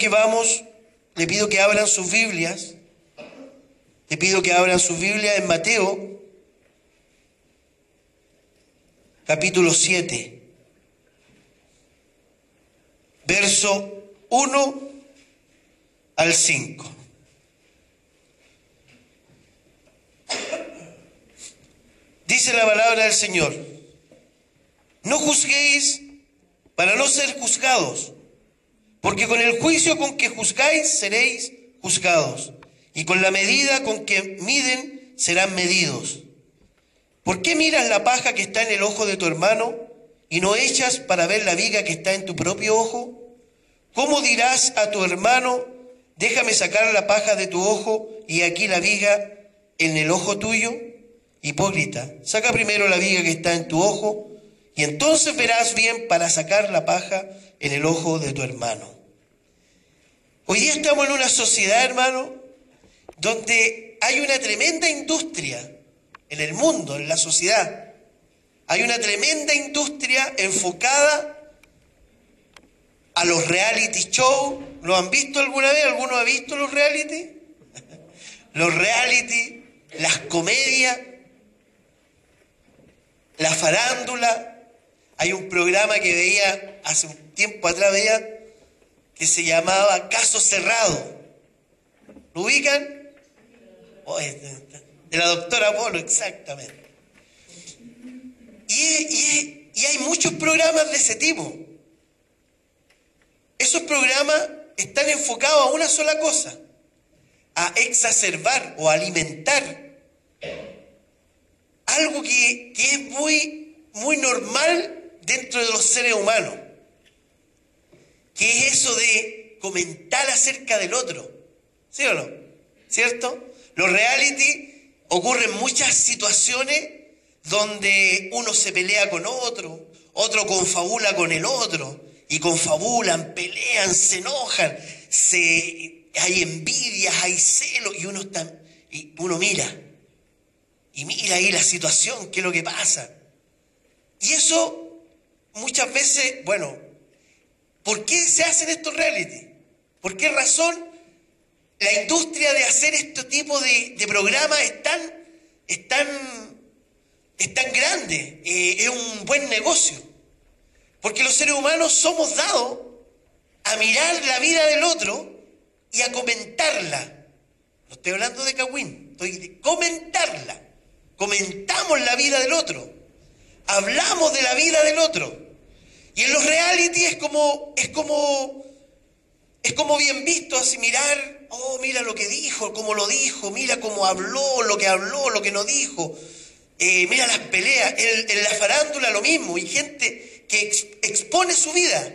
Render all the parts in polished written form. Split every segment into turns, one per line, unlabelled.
Que vamos, le pido que abran sus Biblias. Le pido que abran sus Biblias en Mateo, capítulo 7, verso 1 al 5. Dice la palabra del Señor: no juzguéis para no ser juzgados, porque con el juicio con que juzgáis seréis juzgados, y con la medida con que miden serán medidos. ¿Por qué miras la paja que está en el ojo de tu hermano y no echas para ver la viga que está en tu propio ojo? ¿Cómo dirás a tu hermano: déjame sacar la paja de tu ojo y aquí la viga en el ojo tuyo? Hipócrita, saca primero la viga que está en tu ojo y entonces verás bien para sacar la paja en el ojo de tu hermano. Hoy día estamos en una sociedad, hermano, donde hay una tremenda industria en el mundo, en la sociedad. Hay una tremenda industria enfocada a los reality shows. ¿Lo han visto alguna vez? ¿Alguno ha visto los reality? Los reality, las comedias, la farándula. Hay un programa que veía hace un tiempo atrás, que se llamaba Caso Cerrado. ¿Lo ubican? Oh, de la doctora Polo, exactamente. Y hay muchos programas de ese tipo. Esos programas están enfocados a una sola cosa: a exacerbar o alimentar algo que es muy normal dentro de los seres humanos, que es eso de comentar acerca del otro. ¿Sí o no? ¿Cierto? Los reality ocurren muchas situaciones donde uno se pelea con otro confabula con el otro, y confabulan, pelean, se enojan, hay envidias, hay celos, y uno mira ahí la situación, qué es lo que pasa. Y eso muchas veces, bueno, ¿por qué se hacen estos reality? ¿Por qué razón la industria de hacer este tipo de programas es tan grande? Es un buen negocio. Porque los seres humanos somos dados a mirar la vida del otro y a comentarla. No estoy hablando de cagüín, estoy de comentarla. Comentamos la vida del otro. Hablamos de la vida del otro. Y en los reality es como bien visto, así mirar: oh, mira lo que dijo, cómo lo dijo, mira cómo habló, lo que no dijo. Mira las peleas. En la farándula lo mismo. Y gente que expone su vida,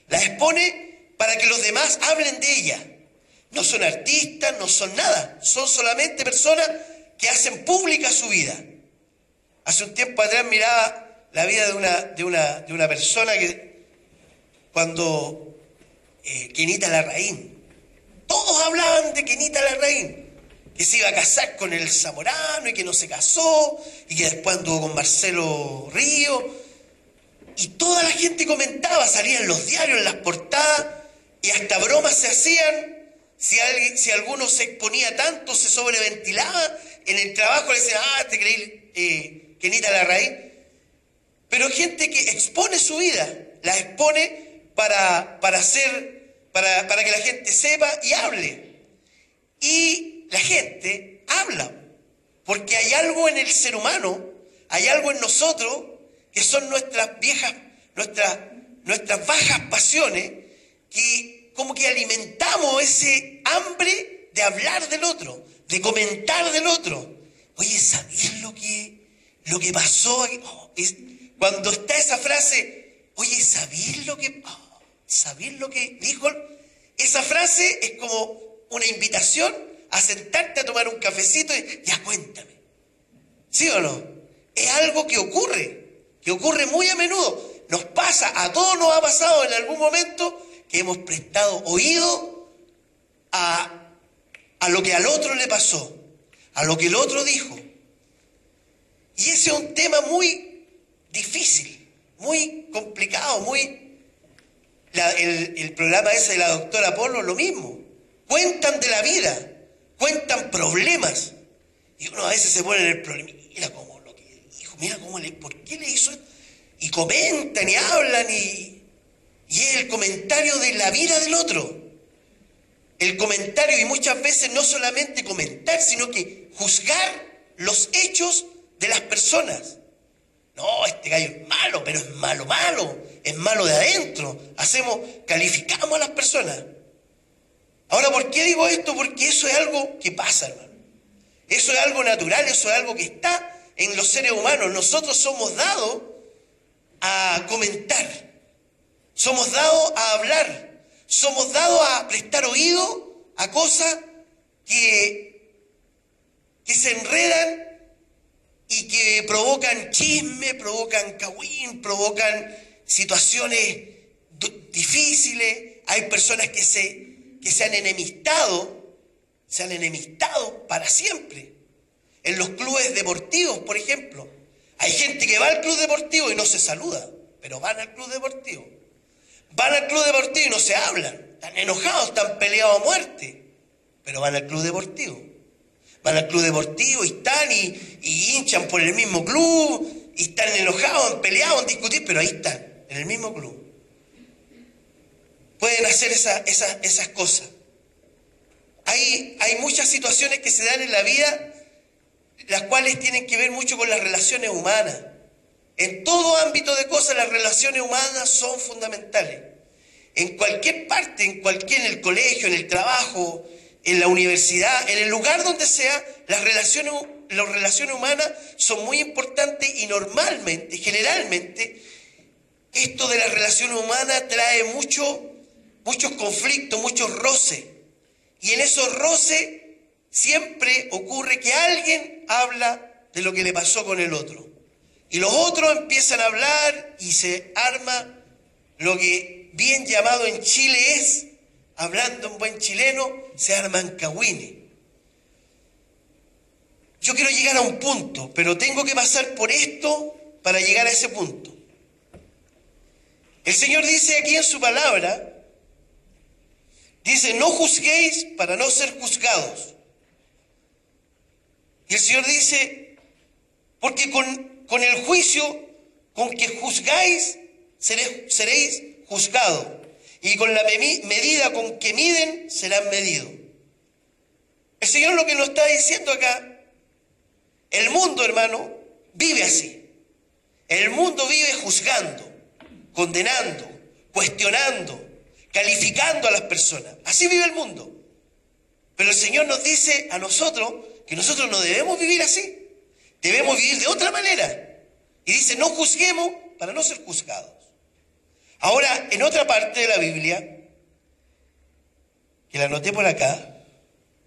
la expone para que los demás hablen de ella. No son artistas, no son nada, son solamente personas que hacen pública su vida. Hace un tiempo atrás miraba la vida de una persona que cuando Kenita Larraín, todos hablaban de Kenita Larraín, que se iba a casar con el Zamorano y que no se casó, y que después anduvo con Marcelo Río. Y toda la gente comentaba, salían en los diarios, en las portadas, y hasta bromas se hacían. Si alguno se exponía tanto, se sobreventilaba, en el trabajo le decían: te creí Kenita Larraín. Pero gente que expone su vida, la expone para que la gente sepa y hable. Y la gente habla, porque hay algo en el ser humano, hay algo en nosotros, que son nuestras bajas pasiones, que como que alimentamos ese hambre de hablar del otro, de comentar del otro. Oye, ¿sabías lo que pasó? Cuando está esa frase: oye, ¿sabías lo que dijo? Esa frase es como una invitación a sentarte a tomar un cafecito y ya cuéntame. ¿Sí o no? Es algo que ocurre muy a menudo. Nos pasa, a todos nos ha pasado en algún momento que hemos prestado oído a lo que al otro le pasó, a lo que el otro dijo. Y ese es un tema muy difícil, muy complicado, el programa ese de la doctora Polo, lo mismo. Cuentan de la vida, cuentan problemas. Y uno a veces se pone en el problema. Mira cómo lo que dijo, mira cómo por qué le hizo esto. Y comentan y hablan y es el comentario de la vida del otro. El comentario, y muchas veces no solamente comentar, sino que juzgar los hechos de las personas. No, este gallo es malo, pero es malo, malo. Es malo de adentro. Calificamos a las personas. Ahora, ¿por qué digo esto? Porque eso es algo que pasa, hermano. Eso es algo natural, eso es algo que está en los seres humanos. Nosotros somos dados a comentar. Somos dados a hablar. Somos dados a prestar oído a cosas que se enredan y que provocan chisme, provocan cagüín, provocan situaciones difíciles. Hay personas que se han enemistado para siempre. En los clubes deportivos, por ejemplo, hay gente que va al club deportivo y no se saluda, pero van al club deportivo. Van al club deportivo y no se hablan. Están enojados, están peleados a muerte, pero van al club deportivo. Van al club deportivo y están y hinchan por el mismo club, y están enojados, han peleado, han discutido, pero ahí están, en el mismo club. Pueden hacer esas cosas. Hay muchas situaciones que se dan en la vida, las cuales tienen que ver mucho con las relaciones humanas. En todo ámbito de cosas, las relaciones humanas son fundamentales. En cualquier parte, en el colegio, en el trabajo, en la universidad, en el lugar donde sea, las relaciones humanas son muy importantes y normalmente, generalmente, esto de las relaciones humanas trae muchos conflictos, muchos roces. Y en esos roces siempre ocurre que alguien habla de lo que le pasó con el otro. Y los otros empiezan a hablar y se arma lo que bien llamado en Chile es, hablando en buen chileno, se arman cagüines. Yo quiero llegar a un punto, pero tengo que pasar por esto para llegar a ese punto. El Señor dice aquí en su palabra, dice, no juzguéis para no ser juzgados. Y el Señor dice, porque con el juicio con que juzgáis, seréis juzgados. Y con la medida con que miden, serán medidos. El Señor lo que nos está diciendo acá, el mundo, hermano, vive así. El mundo vive juzgando, condenando, cuestionando, calificando a las personas. Así vive el mundo. Pero el Señor nos dice a nosotros que nosotros no debemos vivir así. Debemos vivir de otra manera. Y dice, no juzguemos para no ser juzgados. Ahora, en otra parte de la Biblia, que la anoté por acá,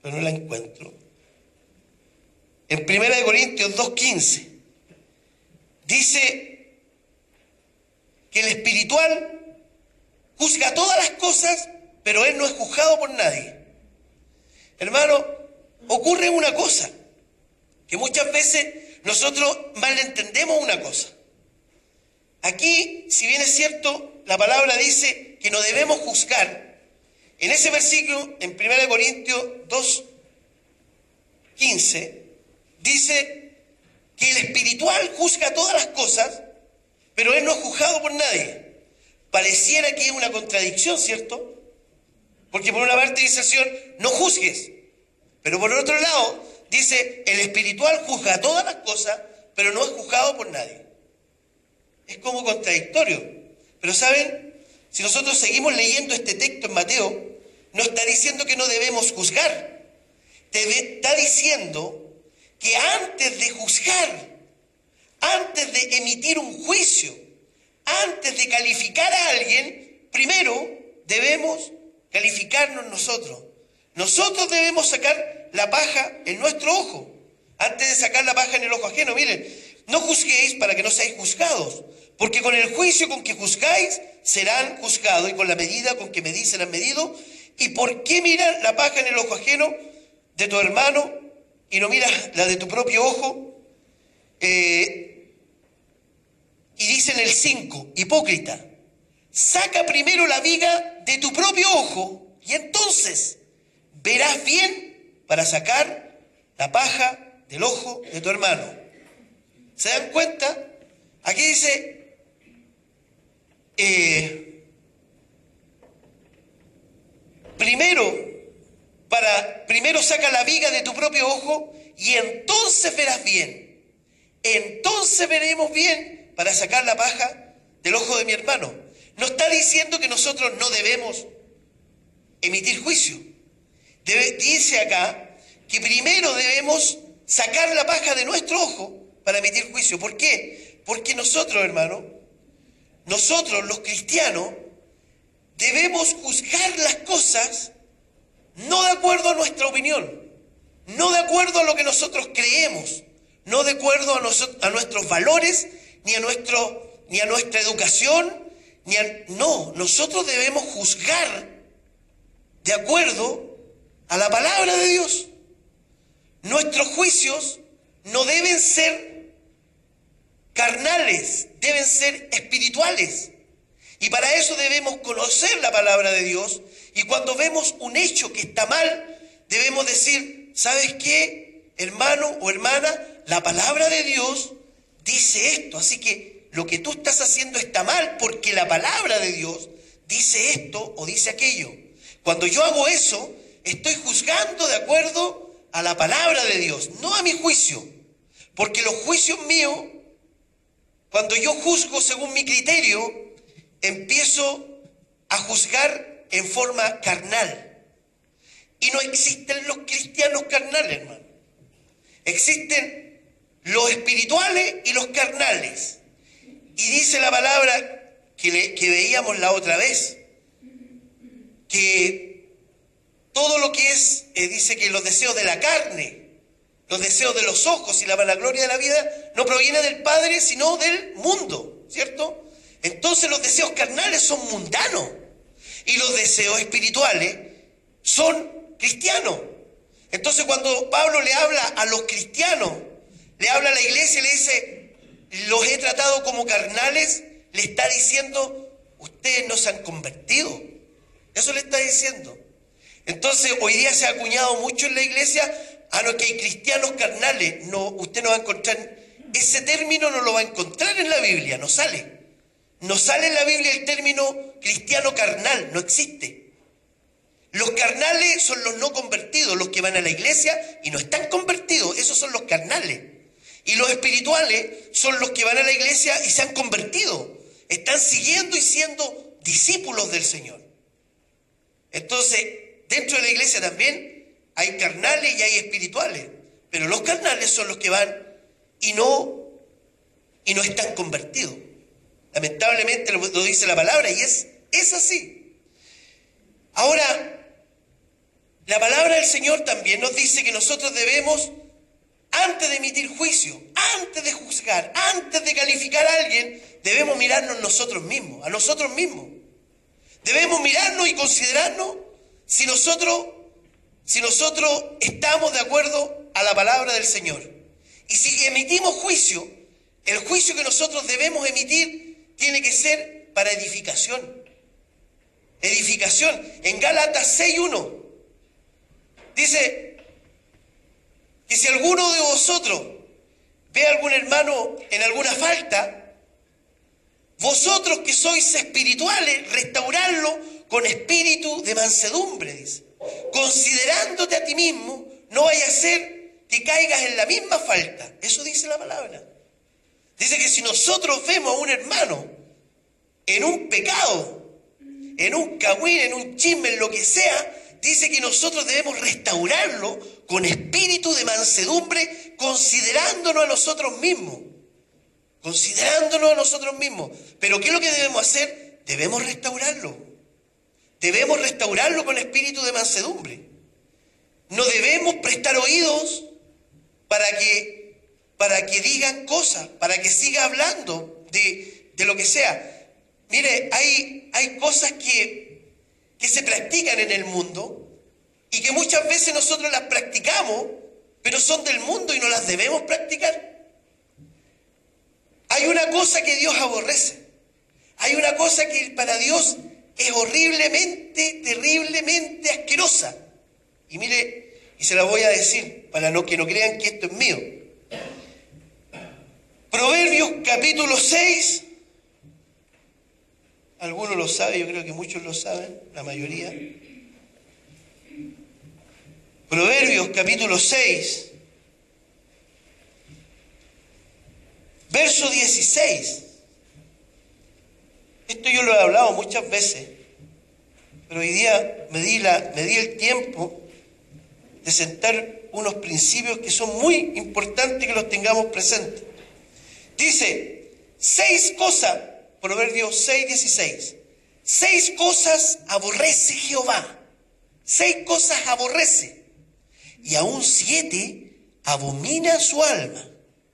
pero no la encuentro, en 1 Corintios 2:15, dice que el espiritual juzga todas las cosas, pero él no es juzgado por nadie. Hermano, ocurre una cosa, que muchas veces nosotros malentendemos una cosa. Aquí, si bien es cierto, la palabra dice que no debemos juzgar. En ese versículo, en 1 Corintios 2:15, dice que el espiritual juzga todas las cosas, pero él no es juzgado por nadie. Pareciera que es una contradicción, ¿cierto? Porque por una parte dice el Señor, no juzgues. Pero por otro lado, dice, el espiritual juzga todas las cosas, pero no es juzgado por nadie. Es como contradictorio. Pero ¿saben? Si nosotros seguimos leyendo este texto en Mateo, no está diciendo que no debemos juzgar. Está diciendo que antes de juzgar, antes de emitir un juicio, antes de calificar a alguien, primero debemos calificarnos nosotros. Nosotros debemos sacar la paja en nuestro ojo, antes de sacar la paja en el ojo ajeno. Miren, no juzguéis para que no seáis juzgados, porque con el juicio con que juzgáis serán juzgados, y con la medida con que medís serán medidos. ¿Y por qué miras la paja en el ojo ajeno de tu hermano y no miras la de tu propio ojo? Y dice en el 5, hipócrita, saca primero la viga de tu propio ojo y entonces verás bien para sacar la paja del ojo de tu hermano. ¿Se dan cuenta? Aquí dice, primero saca la viga de tu propio ojo y entonces verás bien. Entonces veremos bien para sacar la paja del ojo de mi hermano. No está diciendo que nosotros no debemos emitir juicio. Dice acá que primero debemos sacar la paja de nuestro ojo para emitir juicio. ¿Por qué? Porque nosotros, hermano, nosotros los cristianos, debemos juzgar las cosas no de acuerdo a nuestra opinión, no de acuerdo a lo que nosotros creemos, no de acuerdo a nuestros valores, ni a nuestra educación, no, nosotros debemos juzgar de acuerdo a la palabra de Dios. Nuestros juicios no deben ser carnales, deben ser espirituales. Y para eso debemos conocer la palabra de Dios. Y cuando vemos un hecho que está mal, debemos decir, ¿sabes qué, hermano o hermana? La palabra de Dios dice esto. Así que lo que tú estás haciendo está mal porque la palabra de Dios dice esto o dice aquello. Cuando yo hago eso, estoy juzgando de acuerdo a la palabra de Dios, no a mi juicio. Porque los juicios míos, cuando yo juzgo según mi criterio, empiezo a juzgar en forma carnal. Y no existen los cristianos carnales, hermano. Existen los espirituales y los carnales. Y dice la palabra que veíamos la otra vez, que todo lo que es, dice que los deseos de la carne, los deseos de los ojos y la vanagloria de la vida no proviene del Padre, sino del mundo, ¿cierto? Entonces los deseos carnales son mundanos y los deseos espirituales son cristianos. Entonces cuando Pablo le habla a los cristianos, le habla a la iglesia y le dice, los he tratado como carnales, le está diciendo, ustedes no se han convertido. Eso le está diciendo. Entonces hoy día se ha acuñado mucho en la iglesia, no, que hay cristianos carnales. No, usted no va a encontrar, ese término no lo va a encontrar en la Biblia, no sale. No sale en la Biblia el término cristiano carnal, no existe. Los carnales son los no convertidos, los que van a la iglesia y no están convertidos, esos son los carnales. Y los espirituales son los que van a la iglesia y se han convertido, están siguiendo y siendo discípulos del Señor. Entonces, dentro de la iglesia también hay carnales y hay espirituales, pero los carnales son los que van y no están convertidos. Lamentablemente lo dice la palabra y es así. Ahora, la palabra del Señor también nos dice que nosotros debemos, antes de emitir juicio, antes de juzgar, antes de calificar a alguien, debemos mirarnos nosotros mismos, a nosotros mismos. Debemos mirarnos y considerarnos si nosotros estamos de acuerdo a la palabra del Señor. Y si emitimos juicio, el juicio que nosotros debemos emitir tiene que ser para edificación. Edificación. En Gálatas 6:1 dice que si alguno de vosotros ve a algún hermano en alguna falta, vosotros que sois espirituales, restaurarlo con espíritu de mansedumbre, dice. Considerándote a ti mismo, no vaya a ser que caigas en la misma falta. Eso dice la palabra. Dice que si nosotros vemos a un hermano en un pecado, en un cagüín, en un chisme, en lo que sea, dice que nosotros debemos restaurarlo con espíritu de mansedumbre, considerándonos a nosotros mismos. Considerándonos a nosotros mismos. Pero ¿qué es lo que debemos hacer? Debemos restaurarlo. Debemos restaurarlo con espíritu de mansedumbre. No debemos prestar oídos para que digan cosas, para que siga hablando de lo que sea. Mire, hay cosas que se practican en el mundo y que muchas veces nosotros las practicamos, pero son del mundo y no las debemos practicar. Hay una cosa que Dios aborrece. Hay una cosa que para Dios es horriblemente, terriblemente asquerosa. Y mire, y se la voy a decir para que no crean que esto es mío. Proverbios capítulo 6, algunos lo saben, yo creo que muchos lo saben, la mayoría. Proverbios capítulo 6, verso 16. Esto yo lo he hablado muchas veces, pero hoy día me di el tiempo de sentar unos principios que son muy importantes que los tengamos presentes. Dice, 6 cosas, Proverbios 6, 16. 6 cosas aborrece Jehová. 6 cosas aborrece. Y aún 7 abomina su alma.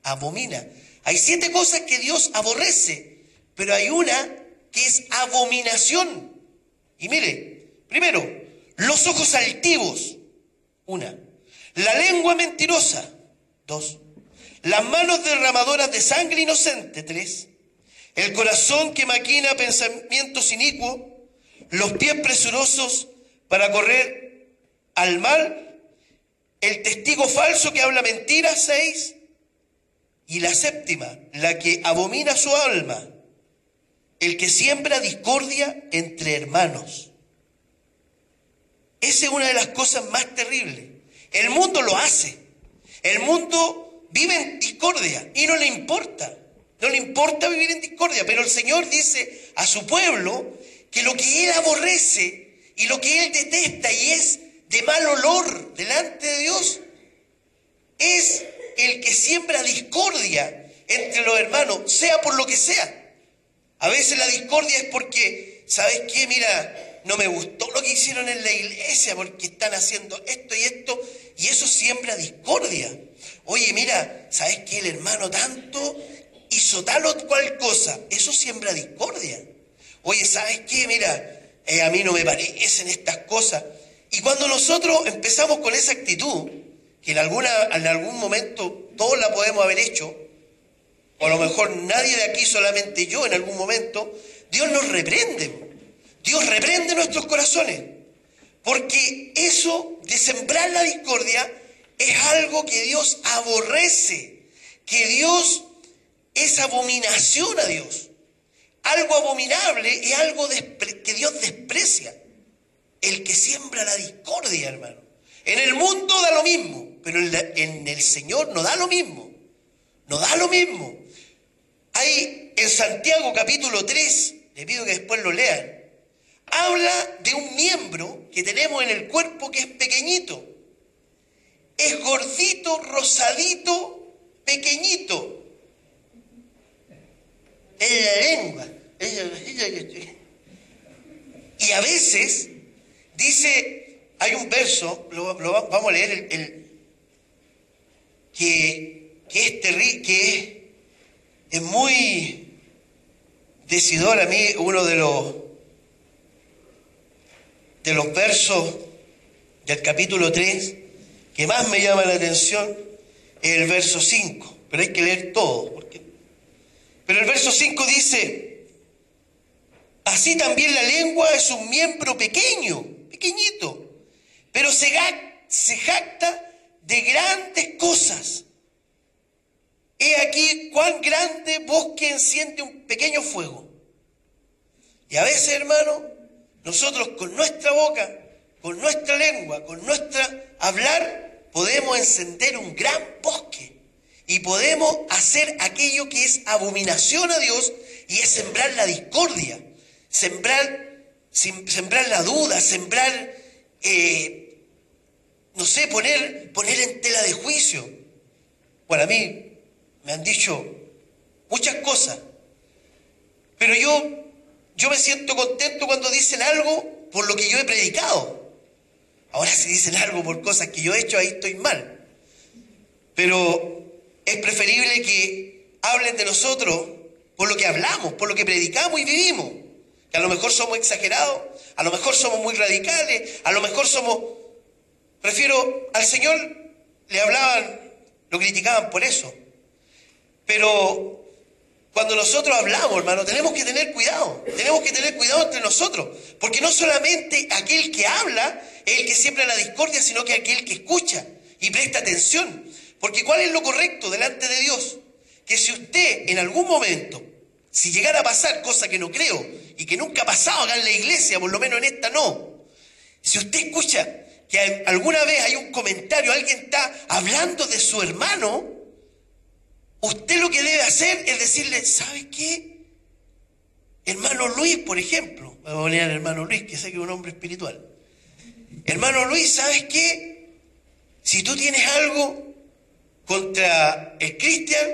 Abomina. Hay 7 cosas que Dios aborrece, pero hay una que es abominación. Y mire, primero, los ojos altivos. 1. La lengua mentirosa. 2. Las manos derramadoras de sangre inocente. 3. El corazón que maquina pensamientos inicuos. Los pies presurosos para correr al mal. El testigo falso que habla mentiras. 6. Y la 7, la que abomina su alma. El que siembra discordia entre hermanos. Esa es una de las cosas más terribles. El mundo lo hace. El mundo vive en discordia y no le importa. No le importa vivir en discordia. Pero el Señor dice a su pueblo que lo que Él aborrece y lo que Él detesta y es de mal olor delante de Dios es el que siembra discordia entre los hermanos, sea por lo que sea. A veces la discordia es porque, ¿sabes qué? Mira, no me gustó lo que hicieron en la iglesia porque están haciendo esto y eso siembra discordia. Oye, mira, ¿sabes qué? El hermano tanto hizo tal o cual cosa, eso siembra discordia. Oye, ¿sabes qué? Mira, a mí no me parecen estas cosas. Y cuando nosotros empezamos con esa actitud, que en algún momento todos la podemos haber hecho, o a lo mejor nadie de aquí, solamente yo en algún momento, Dios nos reprende. Dios reprende nuestros corazones. Porque eso de sembrar la discordia es algo que Dios aborrece. Que Dios es abominación a Dios. Algo abominable es algo que Dios desprecia. El que siembra la discordia, hermano. En el mundo da lo mismo, pero en el Señor no da lo mismo. No da lo mismo. Hay en Santiago capítulo 3, le pido que después lo lean, habla de un miembro que tenemos en el cuerpo que es pequeñito. Es gordito, rosadito, pequeñito. Es la lengua. Y a veces dice, hay un verso, vamos a leer que es terrible, es muy decidor a mí, uno de los versos del capítulo 3 que más me llama la atención es el verso 5, pero hay que leer todo. Pero el verso 5 dice, así también la lengua es un miembro pequeñito, pero se jacta de grandes cosas. He aquí cuán grande bosque enciende un pequeño fuego. Y a veces, hermano, nosotros con nuestra boca, con nuestra lengua, con nuestra hablar, podemos encender un gran bosque. Y podemos hacer aquello que es abominación a Dios y es sembrar la discordia, sembrar la duda, sembrar, no sé, poner en tela de juicio. Bueno, a mí me han dicho muchas cosas, pero yo me siento contento cuando dicen algo por lo que yo he predicado. Ahora si dicen algo por cosas que yo he hecho, ahí estoy mal. Pero es preferible que hablen de nosotros por lo que hablamos, por lo que predicamos y vivimos. Que a lo mejor somos exagerados, a lo mejor somos muy radicales, a lo mejor prefiero al Señor, le hablaban, lo criticaban por eso. Pero Cuando nosotros hablamos, hermano, tenemos que tener cuidado. Tenemos que tener cuidado entre nosotros. Porque no solamente aquel que habla es el que siembra la discordia, sino que aquel que escucha y presta atención. Porque ¿cuál es lo correcto delante de Dios? Que si usted en algún momento, si llegara a pasar, cosa que no creo, y que nunca ha pasado acá en la iglesia, por lo menos en esta no. Si usted escucha que alguna vez hay un comentario, alguien está hablando de su hermano, usted lo que debe hacer es decirle, ¿sabe qué? Hermano Luis, por ejemplo, me voy a poner al hermano Luis, que sé que es un hombre espiritual. Hermano Luis, ¿sabes qué? Si tú tienes algo contra el Cristian,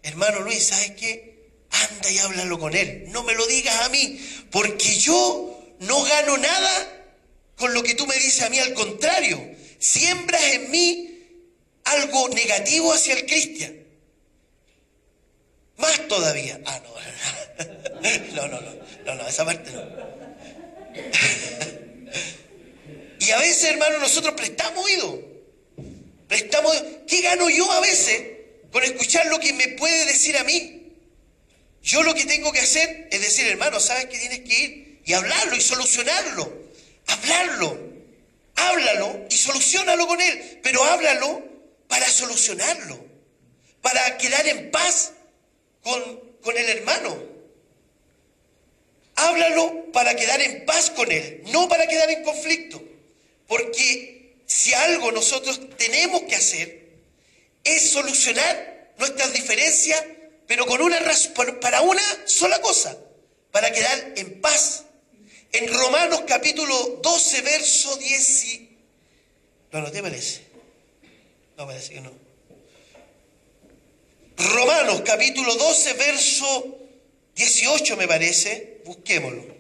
hermano Luis, ¿sabes qué? Anda y háblalo con él. No me lo digas a mí, porque yo no gano nada con lo que tú me dices a mí. Al contrario, siembras en mí algo negativo hacia el Cristian. Más todavía. No, esa parte no. Y a veces, hermano, nosotros prestamos oído. ¿Qué gano yo a veces con escuchar lo que me puede decir a mí? Yo lo que tengo que hacer es decir, hermano, ¿sabes que tienes que ir y hablarlo y solucionarlo? Háblalo y solucionalo con él, pero háblalo para solucionarlo, para quedar en paz con el hermano. Háblalo para quedar en paz con él, no para quedar en conflicto. Porque si algo nosotros tenemos que hacer es solucionar nuestras diferencias, pero con una razón, para una sola cosa, para quedar en paz. En Romanos capítulo 12, verso 10. ¿No te parece? No, parece que no. Romanos capítulo 12, verso 18 me parece. Busquémoslo.